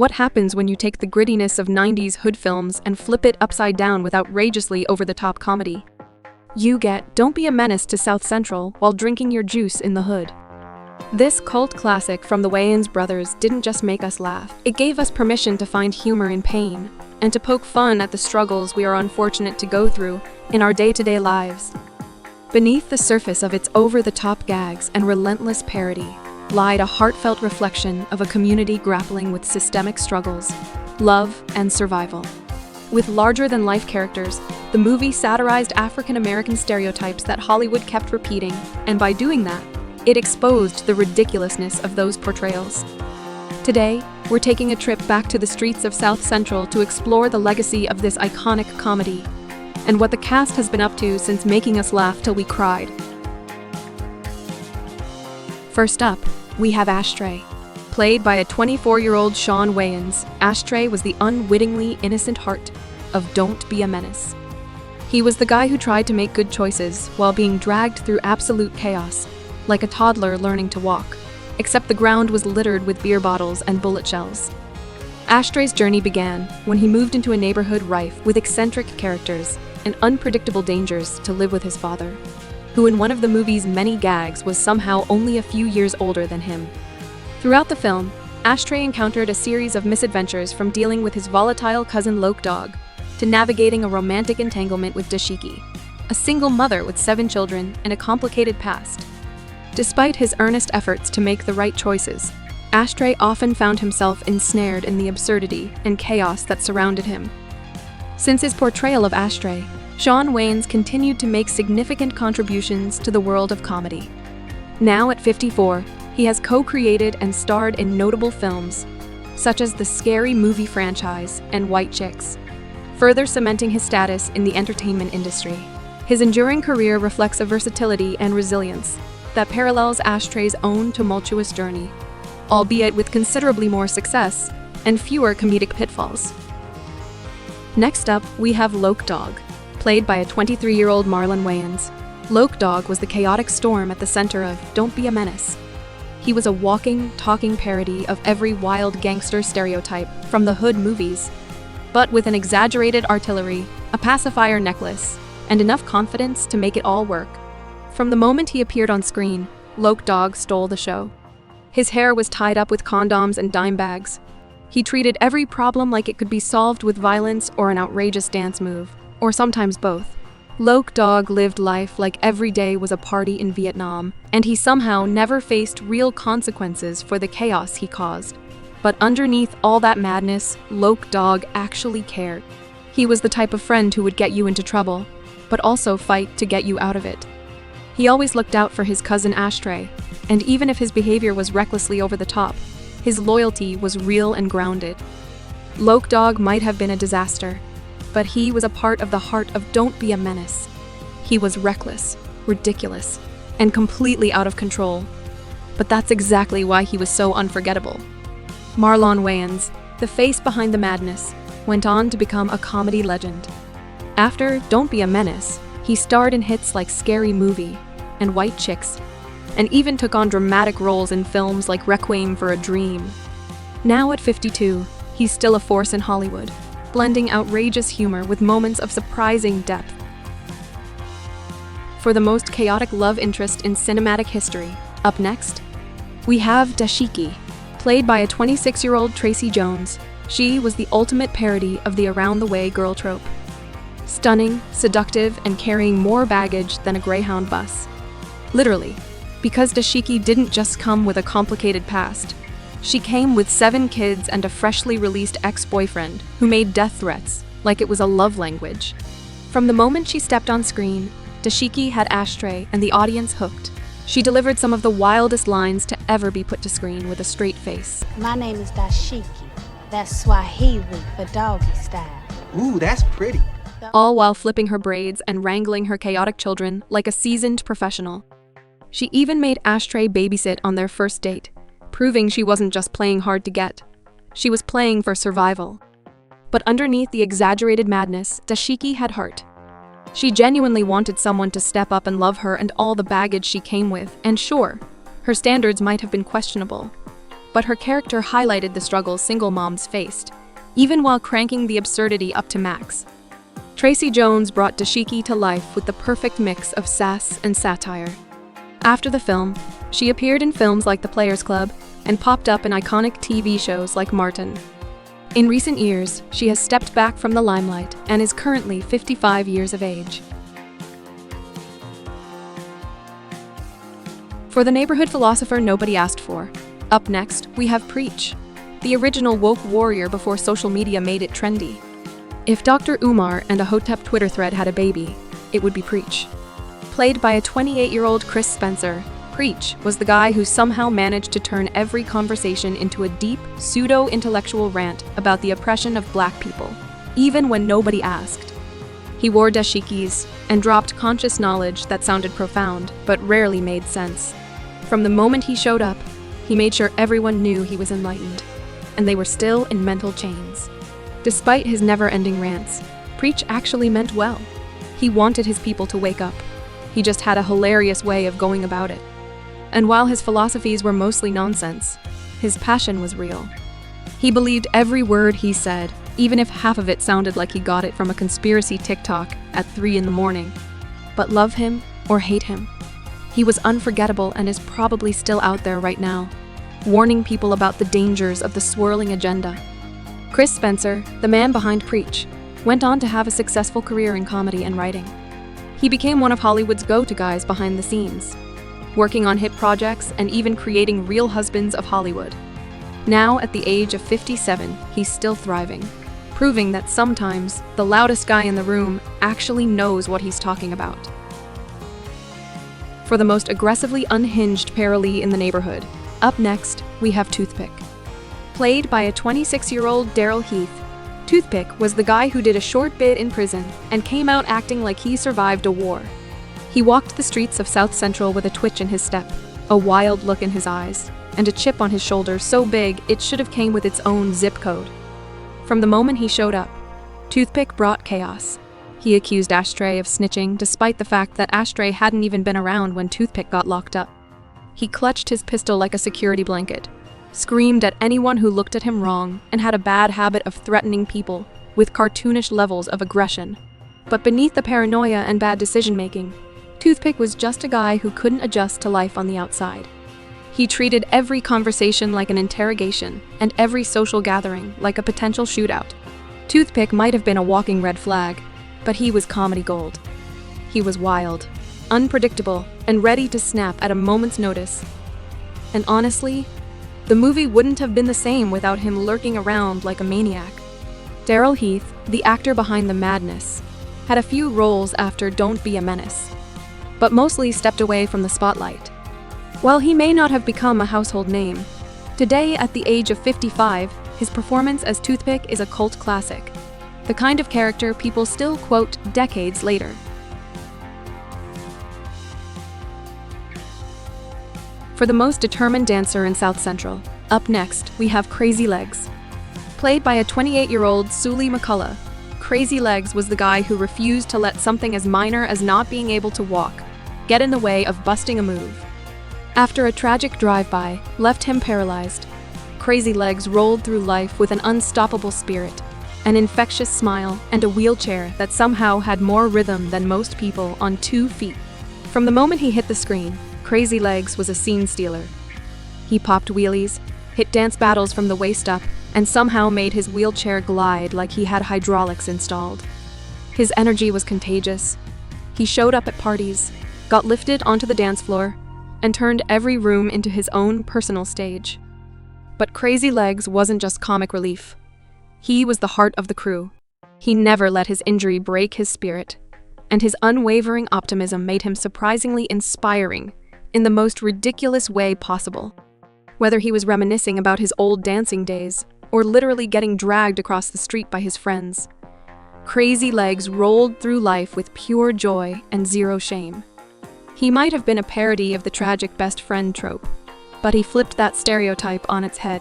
What happens when you take the grittiness of 90s hood films and flip it upside down with outrageously over-the-top comedy? You get Don't Be a Menace to South Central while drinking your juice in the hood. This cult classic from the Wayans brothers didn't just make us laugh, it gave us permission to find humor in pain, and to poke fun at the struggles we are unfortunate to go through in our day-to-day lives. Beneath the surface of its over-the-top gags and relentless parody lied a heartfelt reflection of a community grappling with systemic struggles, love, and survival. With larger-than-life characters, the movie satirized African-American stereotypes that Hollywood kept repeating, and by doing that, it exposed the ridiculousness of those portrayals. Today, we're taking a trip back to the streets of South Central to explore the legacy of this iconic comedy, and what the cast has been up to since making us laugh till we cried. First up, we have Ashtray. Played by a 24-year-old Shawn Wayans, Ashtray was the unwittingly innocent heart of Don't Be a Menace. He was the guy who tried to make good choices while being dragged through absolute chaos, like a toddler learning to walk, except the ground was littered with beer bottles and bullet shells. Ashtray's journey began when he moved into a neighborhood rife with eccentric characters and unpredictable dangers to live with his father, who in one of the movie's many gags was somehow only a few years older than him. Throughout the film, Ashtray encountered a series of misadventures, from dealing with his volatile cousin Loc Dog to navigating a romantic entanglement with Dashiki, a single mother with 7 children and a complicated past. Despite his earnest efforts to make the right choices, Ashtray often found himself ensnared in the absurdity and chaos that surrounded him. Since his portrayal of Ashtray, Shawn Wayans continued to make significant contributions to the world of comedy. Now at 54, he has co-created and starred in notable films, such as the Scary Movie franchise and White Chicks, further cementing his status in the entertainment industry. His enduring career reflects a versatility and resilience that parallels Ashtray's own tumultuous journey, albeit with considerably more success and fewer comedic pitfalls. Next up, we have Loc Dog, played by a 23-year-old Marlon Wayans. Loc Dog was the chaotic storm at the center of Don't Be a Menace. He was a walking, talking parody of every wild gangster stereotype from the hood movies, but with an exaggerated artillery, a pacifier necklace, and enough confidence to make it all work. From the moment he appeared on screen, Loc Dog stole the show. His hair was tied up with condoms and dime bags. He treated every problem like it could be solved with violence or an outrageous dance move, or sometimes both. Loc Dog lived life like every day was a party in Vietnam, and he somehow never faced real consequences for the chaos he caused. But underneath all that madness, Loc Dog actually cared. He was the type of friend who would get you into trouble, but also fight to get you out of it. He always looked out for his cousin Ashtray, and even if his behavior was recklessly over the top, his loyalty was real and grounded. Loc Dog might have been a disaster, but he was a part of the heart of Don't Be a Menace. He was reckless, ridiculous, and completely out of control. But that's exactly why he was so unforgettable. Marlon Wayans, the face behind the madness, went on to become a comedy legend. After Don't Be a Menace, he starred in hits like Scary Movie and White Chicks, and even took on dramatic roles in films like Requiem for a Dream. Now at 52, he's still a force in Hollywood, blending outrageous humor with moments of surprising depth. For the most chaotic love interest in cinematic history, up next, we have Dashiki, played by a 26-year-old Tracy Jones. She was the ultimate parody of the around-the-way girl trope. Stunning, seductive, and carrying more baggage than a Greyhound bus. Literally, because Dashiki didn't just come with a complicated past. She came with 7 kids and a freshly released ex-boyfriend who made death threats like it was a love language. From the moment she stepped on screen, Dashiki had Ashtray and the audience hooked. She delivered some of the wildest lines to ever be put to screen with a straight face. My name is Dashiki. That's Swahili for doggy style. Ooh, that's pretty. All while flipping her braids and wrangling her chaotic children like a seasoned professional. She even made Ashtray babysit on their first date, proving she wasn't just playing hard to get. She was playing for survival. But underneath the exaggerated madness, Dashiki had heart. She genuinely wanted someone to step up and love her and all the baggage she came with, and sure, her standards might have been questionable. but her character highlighted the struggles single moms faced, even while cranking the absurdity up to max. Tracy Jones brought Dashiki to life with the perfect mix of sass and satire. After the film, she appeared in films like The Players Club and popped up in iconic TV shows like Martin. In recent years, she has stepped back from the limelight and is currently 55 years of age. For the neighborhood philosopher nobody asked for, up next, we have Preach, the original woke warrior before social media made it trendy. If Dr. Umar and a Hotep Twitter thread had a baby, it would be Preach. Played by a 28-year-old Chris Spencer, Preach was the guy who somehow managed to turn every conversation into a deep, pseudo-intellectual rant about the oppression of black people, even when nobody asked. He wore dashikis and dropped conscious knowledge that sounded profound, but rarely made sense. From the moment he showed up, he made sure everyone knew he was enlightened, and they were still in mental chains. Despite his never-ending rants, Preach actually meant well. He wanted his people to wake up. He just had a hilarious way of going about it. And while his philosophies were mostly nonsense, his passion was real. He believed every word he said, even if half of it sounded like he got it from a conspiracy TikTok at 3 in the morning. But love him or hate him, he was unforgettable and is probably still out there right now, warning people about the dangers of the swirling agenda. Chris Spencer, the man behind Preach, went on to have a successful career in comedy and writing. He became one of Hollywood's go-to guys behind the scenes, working on hit projects and even creating Real Husbands of Hollywood. Now, at the age of 57, he's still thriving, proving that sometimes the loudest guy in the room actually knows what he's talking about. For the most aggressively unhinged parolee in the neighborhood, up next, we have Toothpick. Played by a 26-year-old Daryl Heath, Toothpick was the guy who did a short bit in prison and came out acting like he survived a war. He walked the streets of South Central with a twitch in his step, a wild look in his eyes, and a chip on his shoulder so big it should have came with its own zip code. From the moment he showed up, Toothpick brought chaos. He accused Ashtray of snitching despite the fact that Ashtray hadn't even been around when Toothpick got locked up. He clutched his pistol like a security blanket, screamed at anyone who looked at him wrong, and had a bad habit of threatening people with cartoonish levels of aggression. But beneath the paranoia and bad decision-making, Toothpick was just a guy who couldn't adjust to life on the outside. He treated every conversation like an interrogation and every social gathering like a potential shootout. Toothpick might have been a walking red flag, but he was comedy gold. He was wild, unpredictable, and ready to snap at a moment's notice. And honestly, the movie wouldn't have been the same without him lurking around like a maniac. Daryl Heath, the actor behind the madness, had a few roles after Don't Be a Menace, but mostly stepped away from the spotlight. While he may not have become a household name, today at the age of 55, his performance as Toothpick is a cult classic, the kind of character people still quote decades later. For the most determined dancer in South Central, up next, we have Crazy Legs. Played by a 28-year-old Sully McCullough, Crazy Legs was the guy who refused to let something as minor as not being able to walk get in the way of busting a move. After a tragic drive-by left him paralyzed, Crazy Legs rolled through life with an unstoppable spirit, an infectious smile, and a wheelchair that somehow had more rhythm than most people on 2 feet. From the moment he hit the screen, Crazy Legs was a scene stealer. He popped wheelies, hit dance battles from the waist up, and somehow made his wheelchair glide like he had hydraulics installed. His energy was contagious. He showed up at parties, got lifted onto the dance floor, and turned every room into his own personal stage. But Crazy Legs wasn't just comic relief. He was the heart of the crew. He never let his injury break his spirit, and his unwavering optimism made him surprisingly inspiring in the most ridiculous way possible. Whether he was reminiscing about his old dancing days or literally getting dragged across the street by his friends, Crazy Legs rolled through life with pure joy and zero shame. He might have been a parody of the tragic best friend trope, but he flipped that stereotype on its head.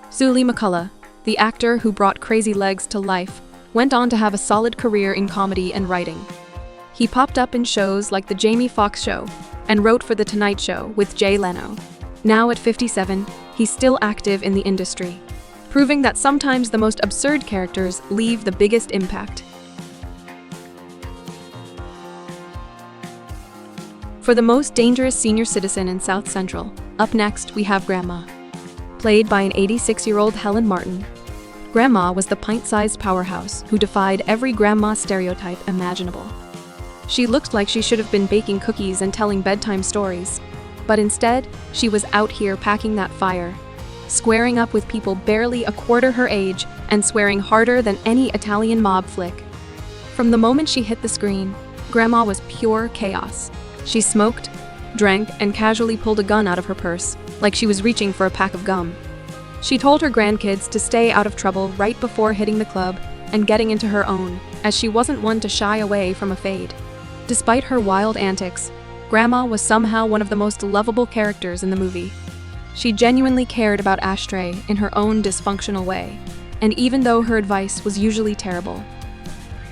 Sully McCullough, the actor who brought Crazy Legs to life, went on to have a solid career in comedy and writing. He popped up in shows like The Jamie Foxx Show and wrote for The Tonight Show with Jay Leno. Now at 57, he's still active in the industry, proving that sometimes the most absurd characters leave the biggest impact. For the most dangerous senior citizen in South Central, up next we have Grandma. Played by an 86-year-old Helen Martin, Grandma was the pint-sized powerhouse who defied every grandma stereotype imaginable. She looked like she should have been baking cookies and telling bedtime stories, but instead, she was out here packing that fire, squaring up with people barely a quarter her age and swearing harder than any Italian mob flick. From the moment she hit the screen, Grandma was pure chaos. She smoked, drank, and casually pulled a gun out of her purse, like she was reaching for a pack of gum. She told her grandkids to stay out of trouble right before hitting the club and getting into her own, as she wasn't one to shy away from a fade. Despite her wild antics, Grandma was somehow one of the most lovable characters in the movie. She genuinely cared about Ashtray in her own dysfunctional way, and even though her advice was usually terrible,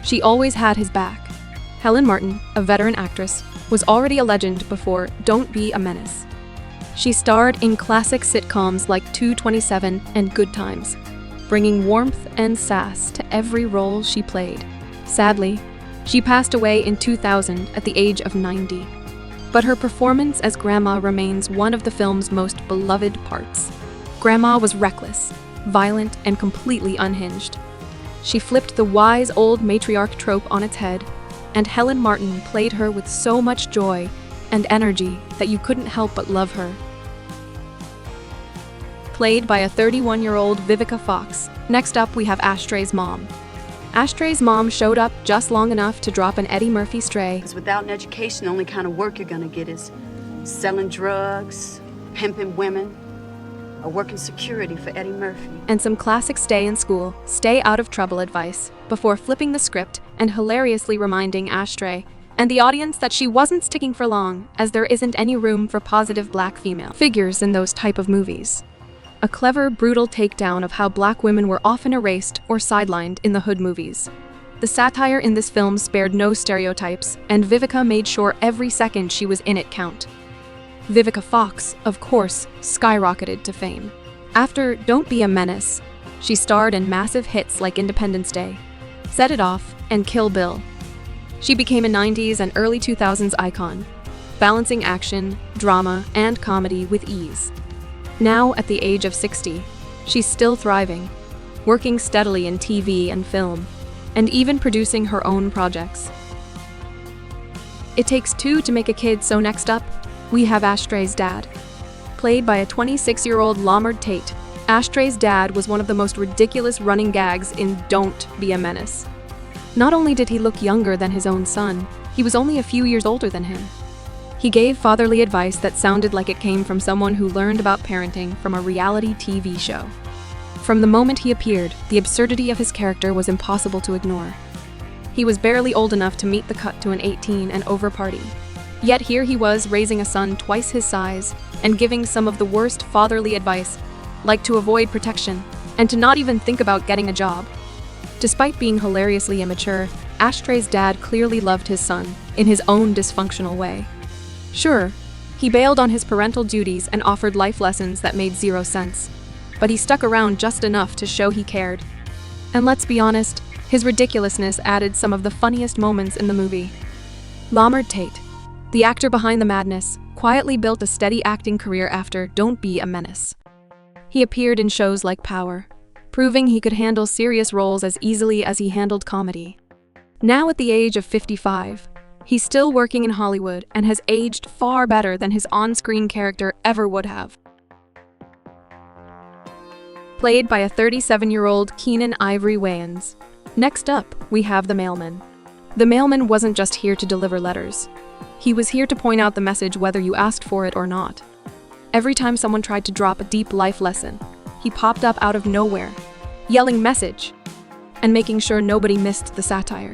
she always had his back. Helen Martin, a veteran actress, was already a legend before Don't Be a Menace. She starred in classic sitcoms like 227 and Good Times, bringing warmth and sass to every role she played. Sadly, she passed away in 2000 at the age of 90. But her performance as Grandma remains one of the film's most beloved parts. Grandma was reckless, violent, and completely unhinged. She flipped the wise old matriarch trope on its head, and Helen Martin played her with so much joy and energy that you couldn't help but love her. Played by a 31-year-old Vivica Fox, next up we have Ashtray's mom. Ashtray's mom showed up just long enough to drop an Eddie Murphy stray. Because without an education, the only kind of work you're gonna get is selling drugs, pimping women, or working security for Eddie Murphy. And some classic stay in school, stay out of trouble advice, before flipping the script and hilariously reminding Ashtray and the audience that she wasn't sticking for long, as there isn't any room for positive black female figures in those type of movies. A clever, brutal takedown of how black women were often erased or sidelined in the hood movies. The satire in this film spared no stereotypes, and Vivica made sure every second she was in it count. Vivica Fox, of course, skyrocketed to fame. After Don't Be a Menace, she starred in massive hits like Independence Day, Set It Off, and Kill Bill. She became a 90s and early 2000s icon, balancing action, drama, and comedy with ease. Now, at the age of 60, she's still thriving, working steadily in TV and film, and even producing her own projects. It takes two to make a kid, so next up, we have Ashtray's dad. Played by a 26-year-old Loc Dog, Ashtray's dad was one of the most ridiculous running gags in Don't Be a Menace. Not only did he look younger than his own son, he was only a few years older than him. He gave fatherly advice that sounded like it came from someone who learned about parenting from a reality TV show. From the moment he appeared, the absurdity of his character was impossible to ignore. He was barely old enough to meet the cut to an 18 and over party. Yet here he was raising a son twice his size and giving some of the worst fatherly advice, like to avoid protection and to not even think about getting a job. Despite being hilariously immature, Ashtray's dad clearly loved his son in his own dysfunctional way. Sure, he bailed on his parental duties and offered life lessons that made zero sense, but he stuck around just enough to show he cared. And let's be honest, his ridiculousness added some of the funniest moments in the movie. Loc Dog, the actor behind the madness, quietly built a steady acting career after Don't Be a Menace. He appeared in shows like Power, proving he could handle serious roles as easily as he handled comedy. Now at the age of 55, he's still working in Hollywood and has aged far better than his on-screen character ever would have. Played by a 37-year-old Keenan Ivory Wayans. Next up, we have the mailman. The mailman wasn't just here to deliver letters. He was here to point out the message whether you asked for it or not. Every time someone tried to drop a deep life lesson, he popped up out of nowhere, yelling "message," and making sure nobody missed the satire.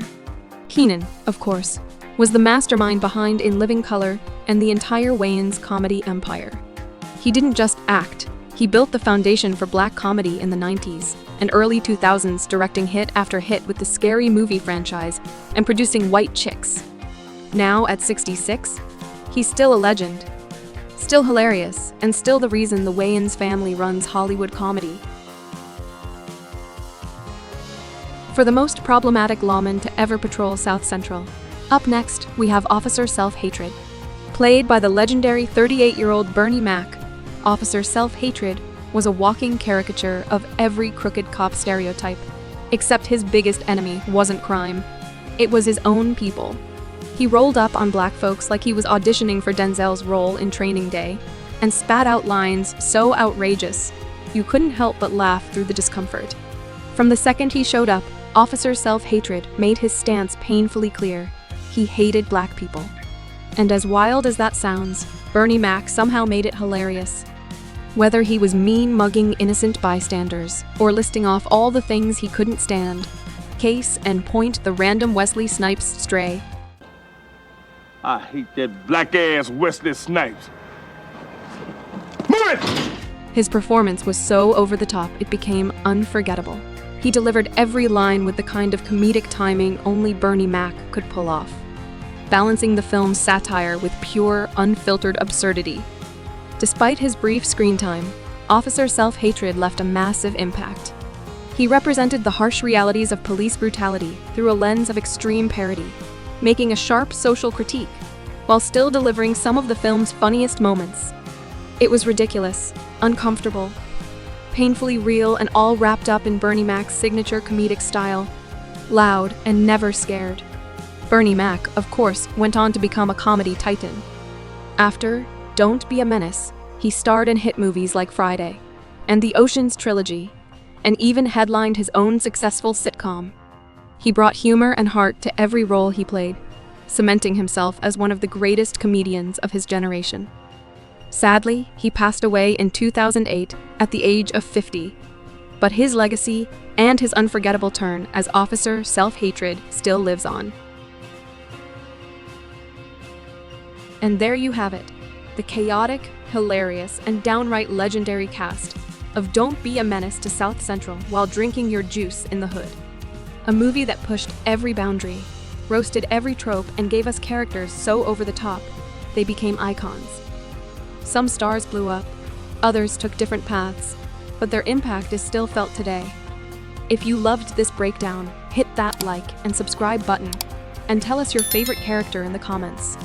Keenan, of course, was the mastermind behind In Living Color and the entire Wayans comedy empire. He didn't just act, he built the foundation for black comedy in the 90s and early 2000s, directing hit after hit with the Scary Movie franchise and producing White Chicks. Now at 66, he's still a legend, Still hilarious, and still the reason the Wayans family runs Hollywood comedy. For the most problematic lawman to ever patrol South Central. Up next, we have Officer Self-Hatred. Played by the legendary 38-year-old Bernie Mac, Officer Self-Hatred was a walking caricature of every crooked cop stereotype. Except his biggest enemy wasn't crime. It was his own people. He rolled up on black folks like he was auditioning for Denzel's role in Training Day, and spat out lines so outrageous, you couldn't help but laugh through the discomfort. From the second he showed up, Officer Self-Hatred made his stance painfully clear. He hated black people. And as wild as that sounds, Bernie Mac somehow made it hilarious. Whether he was mean-mugging innocent bystanders, or listing off all the things he couldn't stand, case and point the random Wesley Snipes stray. I hate that black-ass Wesley Snipes. Move it! His performance was so over the top it became unforgettable. He delivered every line with the kind of comedic timing only Bernie Mac could pull off, balancing the film's satire with pure, unfiltered absurdity. Despite his brief screen time, Officer Self-Hatred left a massive impact. He represented the harsh realities of police brutality through a lens of extreme parody, making a sharp social critique, while still delivering some of the film's funniest moments. It was ridiculous, uncomfortable, painfully real, and all wrapped up in Bernie Mac's signature comedic style, loud and never scared. Bernie Mac, of course, went on to become a comedy titan. After Don't Be a Menace, he starred in hit movies like Friday and the Ocean's Trilogy, and even headlined his own successful sitcom. He brought humor and heart to every role he played, cementing himself as one of the greatest comedians of his generation. Sadly, he passed away in 2008 at the age of 50, but his legacy and his unforgettable turn as Officer Self-Hatred still lives on. And there you have it, the chaotic, hilarious, and downright legendary cast of Don't Be a Menace to South Central while drinking your juice in the hood. A movie that pushed every boundary, roasted every trope, and gave us characters so over the top, they became icons. Some stars blew up, others took different paths, but their impact is still felt today. If you loved this breakdown, hit that like and subscribe button, and tell us your favorite character in the comments.